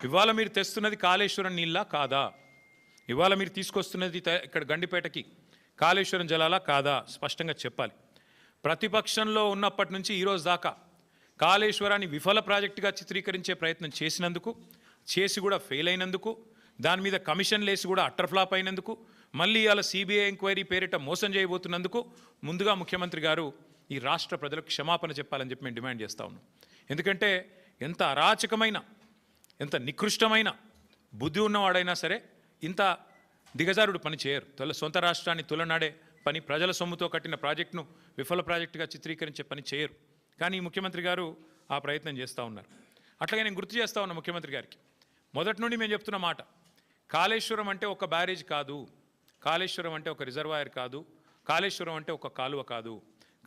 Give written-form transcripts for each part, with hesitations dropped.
ఇవాళ మీరు తెస్తున్నది కాళేశ్వరం నీళ్ళ కాదా? ఇవాళ మీరు తీసుకొస్తున్నది ఇక్కడ గండిపేటకి కాళేశ్వరం జలాలా కాదా? స్పష్టంగా చెప్పాలి. ప్రతిపక్షంలో ఉన్నప్పటి నుంచి ఈరోజు దాకా కాళేశ్వరాన్ని విఫల ప్రాజెక్టుగా చిత్రీకరించే ప్రయత్నం చేసినందుకు, చేసి కూడా ఫెయిల్ అయినందుకు, దాని మీద కమిషన్లు వేసి కూడా అట్టర్ ఫ్లాప్ అయినందుకు, మళ్ళీ ఇవాళ సిబిఐ ఎంక్వైరీ పేరిట మోసం చేయబోతున్నందుకు ముందుగా ముఖ్యమంత్రి గారు ఈ రాష్ట్ర ప్రజలకు క్షమాపణ చెప్పాలని చెప్పి మేము డిమాండ్ చేస్తూ ఉన్నాం. ఎందుకంటే ఎంత అరాచకమైన, ఎంత నికృష్టమైన బుద్ధి ఉన్నవాడైనా సరే ఇంత దిగజారుడు పని చేయరు. సొంత రాష్ట్రాన్ని తులనాడే పని, ప్రజల సొమ్ముతో కట్టిన ప్రాజెక్టును విఫల ప్రాజెక్టుగా చిత్రీకరించే పని చేయరు. కానీ ముఖ్యమంత్రి గారు ఆ ప్రయత్నం చేస్తూ ఉన్నారు. అట్లాగే నేను గుర్తు చేస్తూ ఉన్నా ముఖ్యమంత్రి గారికి, మొదటి నుండి మేము చెప్తున్న మాట, కాళేశ్వరం అంటే ఒక బ్యారేజ్ కాదు, కాళేశ్వరం అంటే ఒక రిజర్వాయర్ కాదు, కాళేశ్వరం అంటే ఒక కాలువ కాదు,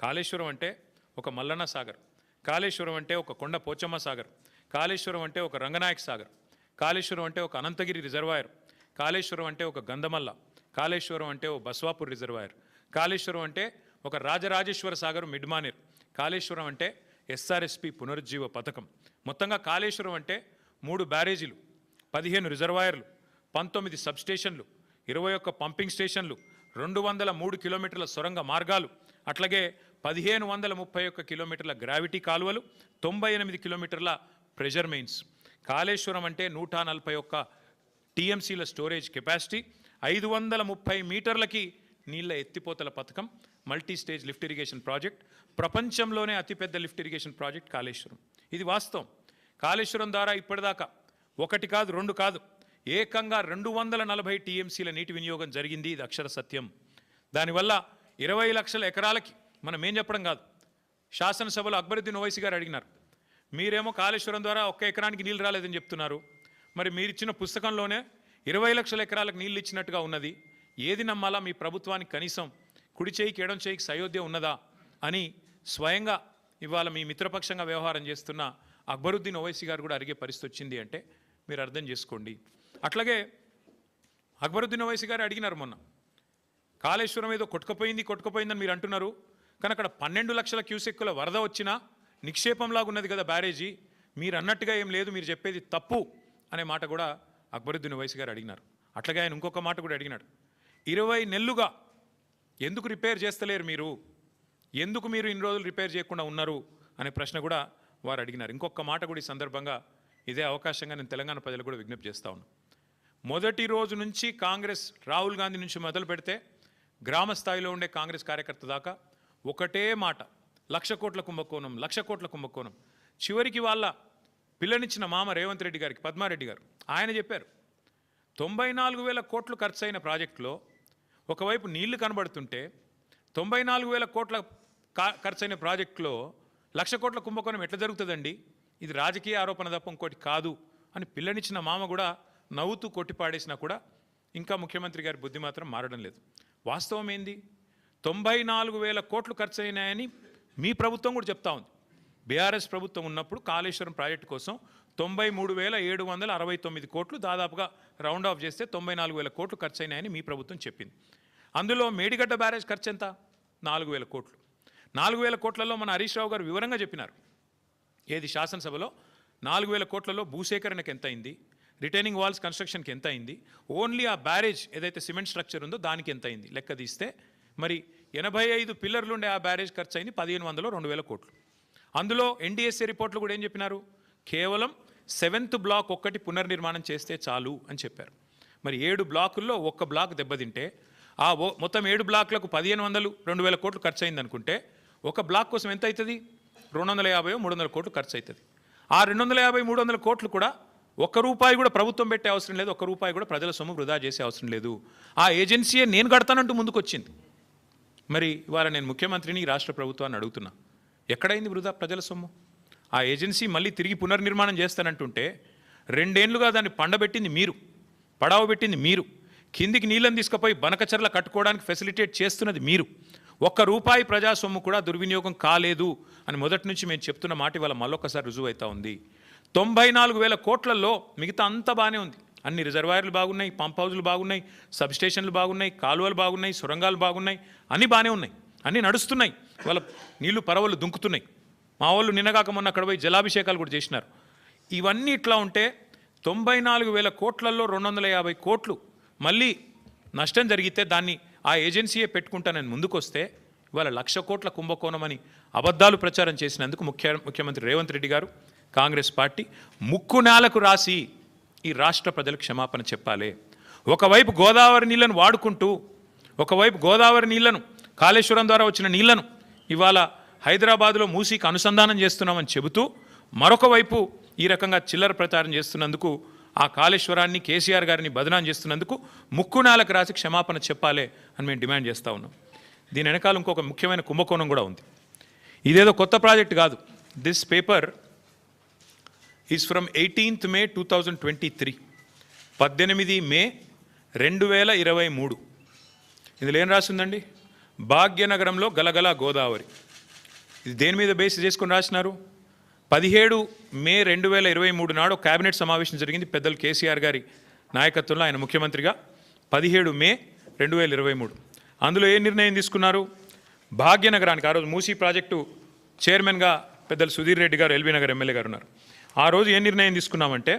కాళేశ్వరం అంటే ఒక మల్లన్న సాగర్, కాళేశ్వరం అంటే ఒక కొండ పోచమ్మ సాగర్, కాళేశ్వరం అంటే ఒక రంగనాయక సాగర్, కాళేశ్వరం అంటే ఒక అనంతగిరి రిజర్వాయర్, కాళేశ్వరం అంటే ఒక గంధమల్ల, కాళేశ్వరం అంటే ఒక బస్వాపూర్ రిజర్వాయర్, కాళేశ్వరం అంటే ఒక రాజరాజేశ్వర సాగర్ మిడ్మానేర్, కాళేశ్వరం అంటే ఎస్ఆర్ఎస్పి పునరుజ్జీవ పథకం. మొత్తంగా కాళేశ్వరం అంటే 3 బ్యారేజీలు, 15 రిజర్వాయర్లు, 19 సబ్స్టేషన్లు, 21 పంపింగ్ స్టేషన్లు, 203 కిలోమీటర్ల సొరంగ మార్గాలు, అట్లాగే 1531 కిలోమీటర్ల గ్రావిటీ కాలువలు, 98 కిలోమీటర్ల ప్రెషర్ మెయిన్స్. కాళేశ్వరం అంటే 141 టీఎంసీల స్టోరేజ్ కెపాసిటీ, 530 మీటర్లకి నీళ్ల ఎత్తిపోతల పథకం, multi stage lift irrigation project, ప్రపంచంలోనే అతిపెద్ద లిఫ్ట్ ఇరిగేషన్ ప్రాజెక్ట్ కాళేశ్వరం. ఇది వాస్తవం. కాళేశ్వరం ద్వారా ఇప్పటిదాకా 1 కాదు 2 కాదు, ఏకంగా 240 టీఎంసీల నీటి వినియోగం జరిగింది. ఇది అక్షర సత్యం. దానివల్ల 20 లక్షల ఎకరాలకి, మనం ఏం చెప్పడం కాదు, శాసనసభలో అక్బరుద్దీన్ ఓవైసీ గారు అడిగినారు, మీరేమో కాళేశ్వరం ద్వారా 1 ఎకరానికి నీళ్ళు రాలేదని చెప్తున్నారు, మరి మీరు ఇచ్చిన పుస్తకంలోనే 20 లక్షల ఎకరాలకు నీళ్ళు ఇచ్చినట్టుగా ఉన్నది, ఏది నమ్మాలా? మీ ప్రభుత్వానికి కనీసం కుడి చేయికి ఎడం చేయికి సయోధ్య ఉన్నదా అని స్వయంగా ఇవాళ మీ మిత్రపక్షంగా వ్యవహారం చేస్తున్న అక్బరుద్దీన్ ఓవైసీ గారు కూడా అడిగే పరిస్థితి వచ్చింది అంటే మీరు అర్థం చేసుకోండి. అట్లాగే అక్బరుద్దీన్ ఓవైసీ గారు అడిగినారు మొన్న, కాళేశ్వరం ఏదో కొట్టుకుపోయిందని మీరు అంటున్నారు, కానీ అక్కడ 12 లక్షల క్యూసెక్కుల వరద వచ్చినా నిక్షేపంలాగా ఉన్నది కదా బ్యారేజీ, మీరు అన్నట్టుగా ఏం లేదు, మీరు చెప్పేది తప్పు అనే మాట కూడా అక్బరుద్దీన్ ఓవైసీ గారు అడిగినారు. అట్లాగే ఆయన ఇంకొక మాట కూడా అడిగినాడు, 20 నెలలుగా ఎందుకు రిపేర్ చేస్తలేరు మీరు, ఎందుకు మీరు ఇన్ని రోజులు రిపేర్ చేయకుండా ఉన్నారు అనే ప్రశ్న కూడా వారు అడిగినారు. ఇంకొక మాట కూడా ఈ సందర్భంగా ఇదే అవకాశంగా నేను తెలంగాణ ప్రజలకు కూడా విజ్ఞప్తి చేస్తా ఉన్నాను. మొదటి రోజు నుంచి కాంగ్రెస్, రాహుల్ గాంధీ నుంచి మొదలు పెడితే గ్రామ స్థాయిలో ఉండే కాంగ్రెస్ కార్యకర్త దాకా ఒకటే మాట, 1,00,000 కోట్ల కుంభకోణం, 1,00,000 కోట్ల కుంభకోణం. చివరికి వాళ్ళ పిల్లనిచ్చిన మామ రేవంత్ రెడ్డి గారికి, పద్మారెడ్డి గారు, ఆయన చెప్పారు 94,000 కోట్లు ఖర్చు అయిన ప్రాజెక్టులో ఒకవైపు నీళ్లు కనబడుతుంటే 94,000 కోట్ల ఖర్చైన ప్రాజెక్టులో 1,00,000 కోట్ల కుంభకోణం ఎట్లా జరుగుతుందండి, ఇది రాజకీయ ఆరోపణ తప్ప ఇంకోటి కాదు అని పిల్లనిచ్చిన మామ కూడా నవ్వుతూ కొట్టిపాడేసినా కూడా ఇంకా ముఖ్యమంత్రి గారి బుద్ధి మాత్రం మారడం లేదు. వాస్తవం ఏంది, 94,000 కోట్లు ఖర్చు అయినాయని మీ ప్రభుత్వం కూడా చెప్తా ఉంది. బీఆర్ఎస్ ప్రభుత్వం ఉన్నప్పుడు కాళేశ్వరం ప్రాజెక్టు కోసం 93,769 కోట్లు, దాదాపుగా రౌండ్ ఆఫ్ చేస్తే 94,000 కోట్లు ఖర్చు అయినాయని మీ ప్రభుత్వం చెప్పింది. అందులో మేడిగడ్డ బ్యారేజ్ ఖర్చు ఎంత? 4,000 కోట్లు. 4,000 కోట్లలో మన హరీష్ రావు గారు వివరంగా చెప్పినారు. ఏది శాసనసభలో 4,000 కోట్లలో భూసేకరణకు ఎంత అయింది, రిటైనింగ్ వాల్స్ కన్స్ట్రక్షన్కి ఎంత అయింది, ఓన్లీ ఆ బ్యారేజ్ ఏదైతే సిమెంట్ స్ట్రక్చర్ ఉందో దానికి ఎంత అయింది లెక్క తీస్తే మరి 85 పిల్లర్లు ఉండే ఆ బ్యారేజ్ ఖర్చు అయింది 1,500 2,000 కోట్లు. అందులో ఎన్డీఎస్ఏ రిపోర్ట్లు కూడా ఏం చెప్పినారు, కేవలం 7th బ్లాక్ ఒక్కటి పునర్నిర్మాణం చేస్తే చాలు అని చెప్పారు. మరి 7 బ్లాకుల్లో 1 బ్లాక్ దెబ్బతింటే ఆ మొత్తం 7 బ్లాక్లకు 1,500 2,000 కోట్లు ఖర్చు అయింది అనుకుంటే ఒక బ్లాక్ కోసం ఎంత అవుతుంది, 250 300 కోట్లు ఖర్చు అవుతుంది. ఆ 250 300 కోట్లు కూడా ₹1 కూడా ప్రభుత్వం పెట్టే అవసరం లేదు, ₹1 కూడా ప్రజల సొమ్ము వృధా చేసే అవసరం లేదు. ఆ ఏజెన్సీయే నేను కడతానంటూ ముందుకు వచ్చింది. మరి ఇవాళ నేను ముఖ్యమంత్రిని, రాష్ట్ర ప్రభుత్వాన్ని అడుగుతున్నా, ఎక్కడైంది వృధా ప్రజల సొమ్ము? ఆ ఏజెన్సీ మళ్ళీ తిరిగి పునర్నిర్మాణం చేస్తానంటుంటే 2 ఏళ్లుగా దాన్ని పండబెట్టింది మీరు, పడావబెట్టింది మీరు, కిందికి నీళ్ళని తీసుకుపోయి బనకచర్ల కట్టుకోవడానికి ఫెసిలిటేట్ చేస్తున్నది మీరు. ₹1 ప్రజా సొమ్ము కూడా దుర్వినియోగం కాలేదు అని మొదటి నుంచి మేము చెప్తున్న మాట ఇవాళ మళ్ళొక్కసారి రుజువు అవుతా ఉంది. 94,000 కోట్లలో మిగతా అంతా బాగానే ఉంది. అన్ని రిజర్వాయర్లు బాగున్నాయి, పంప్ హౌజులు బాగున్నాయి, సబ్స్టేషన్లు బాగున్నాయి, కాలువలు బాగున్నాయి, సొరంగాలు బాగున్నాయి, అన్నీ బాగానే ఉన్నాయి, అన్నీ నడుస్తున్నాయి. వాళ్ళ నీళ్లు పరవలు దుంకుతున్నాయి. మా వాళ్ళు నిన్నగాక మొన్న అక్కడ పోయి జలాభిషేకాలు కూడా చేసినారు. ఇవన్నీ ఇట్లా ఉంటే 94,000 కోట్లలో 250 కోట్లు మళ్ళీ నష్టం జరిగితే దాన్ని ఆ ఏజెన్సీయే పెట్టుకుంటానని ముందుకొస్తే ఇవాళ 1,00,000 కోట్ల కుంభకోణం అని అబద్ధాలు ప్రచారం చేసినందుకు ముఖ్యమంత్రి రేవంత్ రెడ్డి గారు కాంగ్రెస్ పార్టీ ముక్కు నేలకు రాసి ఈ రాష్ట్ర ప్రజలకు క్షమాపణ చెప్పాలి. ఒకవైపు గోదావరి నీళ్లను వాడుకుంటూ, ఒకవైపు గోదావరి నీళ్లను కాళేశ్వరం ద్వారా వచ్చిన నీళ్లను ఇవాళ హైదరాబాద్లో మూసీకి అనుసంధానం చేస్తున్నామని చెబుతూ, మరొక వైపు ఈ రకంగా చిల్లర ప్రచారం చేస్తున్నందుకు, ఆ కాళేశ్వరాన్ని కేసీఆర్ గారిని బదనాం చేస్తున్నందుకు ముక్కు నేలకు రాసి క్షమాపణ చెప్పాలి అని మేము డిమాండ్ చేస్తూ ఉన్నాం. దీని వెనకాల ఇంకొక ముఖ్యమైన కుంభకోణం కూడా ఉంది. ఇదేదో కొత్త ప్రాజెక్ట్ కాదు. This paper is from 18th May 2023, 18 మే 2023. ఇందులో ఏం రాసిందండి? భాగ్యనగరంలో గలగల గోదావరి. ఇది దేని మీద బేస్ చేసుకొని రాసినారు? 17 మే 2023 నాడు కేబినెట్ సమావేశం జరిగింది పెద్దలు కేసీఆర్ గారి నాయకత్వంలో, ఆయన ముఖ్యమంత్రిగా. 17 మే 2023 అందులో ఏ నిర్ణయం తీసుకున్నారు? భాగ్యనగరానికి, ఆ రోజు మూసీ ప్రాజెక్టు చైర్మన్గా పెద్దలు సుధీర్ రెడ్డి గారు, ఎల్బీ నగర్ ఎమ్మెల్యే గారు ఉన్నారు. ఆ రోజు ఏ నిర్ణయం తీసుకున్నామంటే